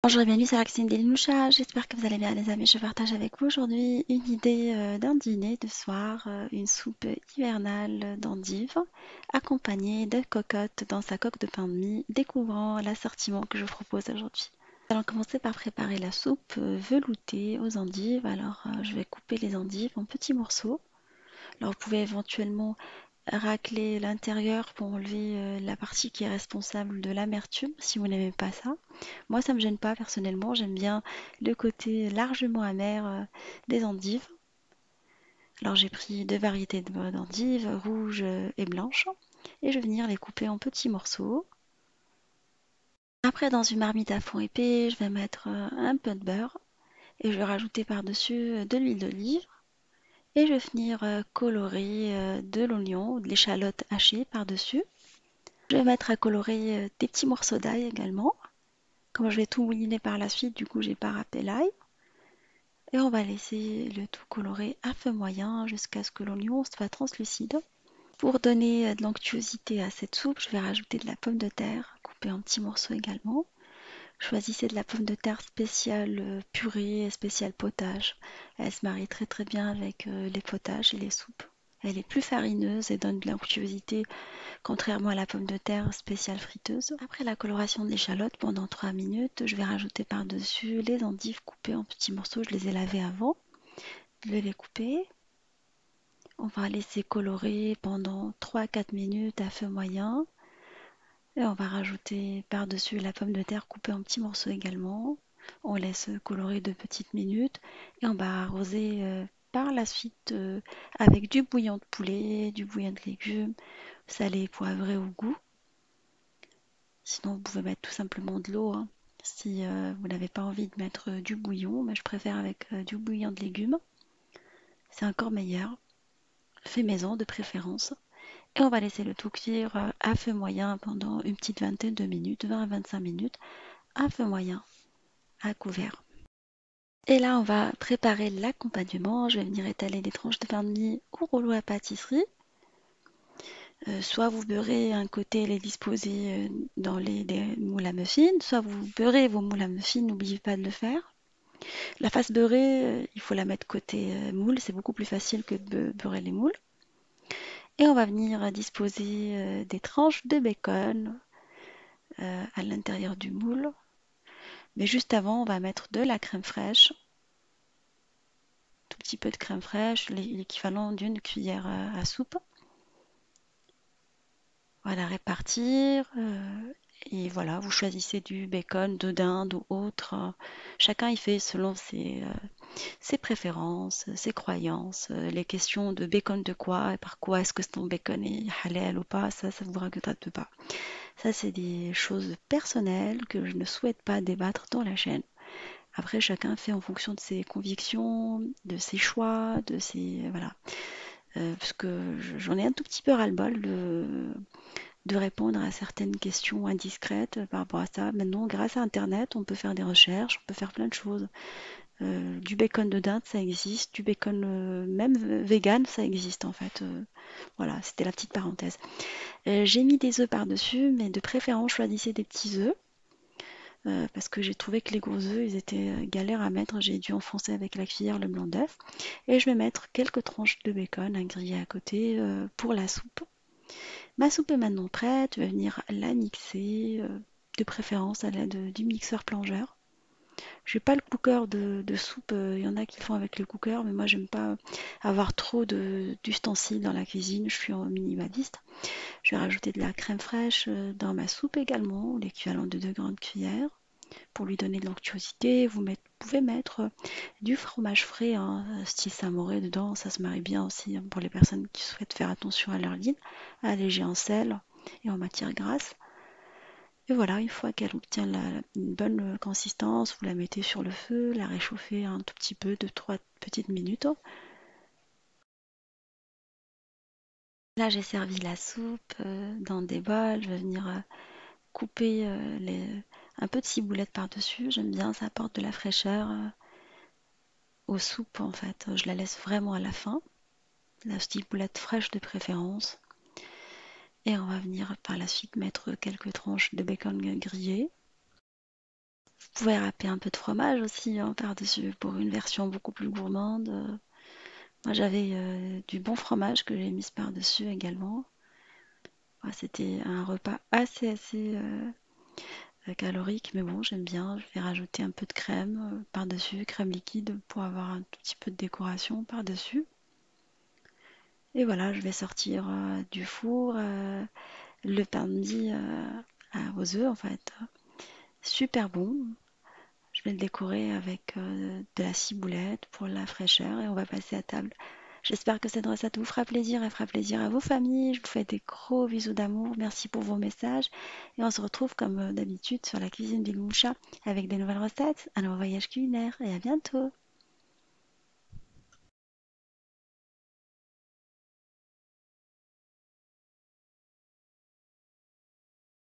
Bonjour et bienvenue sur Axine Delinoucha, j'espère que vous allez bien les amis. Je partage avec vous aujourd'hui une idée d'un dîner de soir, une soupe hivernale d'endives accompagnée de cocottes dans sa coque de pain de mie, découvrant l'assortiment que je vous propose aujourd'hui. Nous allons commencer par préparer la soupe veloutée aux endives. Alors je vais couper les endives en petits morceaux. Alors vous pouvez éventuellement racler l'intérieur pour enlever la partie qui est responsable de l'amertume si vous n'aimez pas ça. Moi, ça me gêne pas personnellement, j'aime bien le côté largement amer des endives. Alors j'ai pris deux variétés d'endives, rouges et blanches, et je vais venir les couper en petits morceaux. Après, dans une marmite à fond épais, je vais mettre un peu de beurre et je vais rajouter par-dessus de l'huile d'olive. Et je vais venir colorer de l'oignon ou de l'échalote hachée par-dessus. Je vais mettre à colorer des petits morceaux d'ail également. Comme je vais tout mouliner par la suite, du coup, j'ai pas râpé l'ail. Et on va laisser le tout colorer à feu moyen jusqu'à ce que l'oignon soit translucide. Pour donner de l'onctuosité à cette soupe, je vais rajouter de la pomme de terre coupée en petits morceaux également. Choisissez de la pomme de terre spéciale purée, spéciale potage. Elle se marie très très bien avec les potages et les soupes. Elle est plus farineuse et donne de l'onctuosité, contrairement à la pomme de terre spéciale friteuse. Après la coloration de l'échalote, pendant 3 minutes, je vais rajouter par-dessus les endives coupées en petits morceaux. Je les ai lavées avant. Je vais les couper. On va laisser colorer pendant 3-4 minutes à feu moyen. Et on va rajouter par-dessus la pomme de terre coupée en petits morceaux également. On laisse colorer 2 petites minutes et on va arroser par la suite avec du bouillon de poulet, du bouillon de légumes, salé et poivré au goût. Sinon, vous pouvez mettre tout simplement de l'eau, hein. Si vous n'avez pas envie de mettre du bouillon, mais je préfère avec du bouillon de légumes. C'est encore meilleur. Fait maison de préférence. Et on va laisser le tout cuire à feu moyen pendant une petite vingtaine de minutes, 20 à 25 minutes, à feu moyen, à couvert. Et là, on va préparer l'accompagnement. Je vais venir étaler des tranches de pain de mie au rouleau à pâtisserie. Soit vous beurrez un côté et les disposez dans les moules à muffins, soit vous beurrez vos moules à muffins, n'oubliez pas de le faire. La face beurrée, il faut la mettre côté moule, c'est beaucoup plus facile que de beurrer les moules. Et on va venir disposer des tranches de bacon à l'intérieur du moule. Mais juste avant, on va mettre de la crème fraîche, tout petit peu de crème fraîche, l'équivalent d'une cuillère à soupe. Voilà, répartir. Et voilà, vous choisissez du bacon, de dinde ou autre. Chacun y fait selon ses préférences, ses croyances, les questions de bacon de quoi et par quoi est-ce que ton bacon est halal ou pas, ça vous regarde pas. Ça, c'est des choses personnelles que je ne souhaite pas débattre dans la chaîne. Après, chacun fait en fonction de ses convictions, de ses choix, de ses... Voilà. Parce que j'en ai un tout petit peu ras-le-bol de répondre à certaines questions indiscrètes par rapport à ça. Maintenant, grâce à Internet, on peut faire des recherches, on peut faire plein de choses. Du bacon de dinde, ça existe. Du bacon même vegan, ça existe en fait. Voilà, c'était la petite parenthèse. J'ai mis des œufs par-dessus, mais de préférence, choisissez des petits œufs. Parce que j'ai trouvé que les gros œufs, ils étaient galères à mettre. J'ai dû enfoncer avec la cuillère le blanc d'œuf. Et je vais mettre quelques tranches de bacon à griller à côté pour la soupe. Ma soupe est maintenant prête. Je vais venir la mixer, de préférence à l'aide du mixeur plongeur. Je n'ai pas le cooker de soupe. Il y en a qui le font avec le cooker, mais moi j'aime pas avoir trop d'ustensiles dans la cuisine. Je suis en minimaliste. Je vais rajouter de la crème fraîche dans ma soupe également, l'équivalent de 2 grandes cuillères. Pour lui donner de l'onctuosité, pouvez mettre du fromage frais, hein, style Saint-Mauré dedans, ça se marie bien aussi hein, pour les personnes qui souhaitent faire attention à leur ligne, allégé en sel et en matière grasse. Et voilà, une fois qu'elle obtient une bonne consistance, vous la mettez sur le feu, la réchauffez un tout petit peu de 3 petites minutes. Là, j'ai servi la soupe dans des bols. Je vais venir couper un peu de ciboulette par-dessus. J'aime bien, ça apporte de la fraîcheur aux soupes en fait. Je la laisse vraiment à la fin. La ciboulette fraîche de préférence. Et on va venir par la suite mettre quelques tranches de bacon grillé. Vous pouvez râper un peu de fromage aussi hein, par-dessus pour une version beaucoup plus gourmande. Moi, j'avais du bon fromage que j'ai mis par-dessus également. Ouais, c'était un repas assez calorique, mais bon, j'aime bien. Je vais rajouter un peu de crème par-dessus, crème liquide pour avoir un tout petit peu de décoration par-dessus. Et voilà, je vais sortir du four le pain de mie aux œufs en fait. Super bon. Je vais le décorer avec de la ciboulette pour la fraîcheur et on va passer à table. J'espère que cette recette vous fera plaisir et fera plaisir à vos familles. Je vous fais des gros bisous d'amour. Merci pour vos messages. Et on se retrouve comme d'habitude sur la cuisine Big Moucha avec des nouvelles recettes, un nouveau voyage culinaire et à bientôt.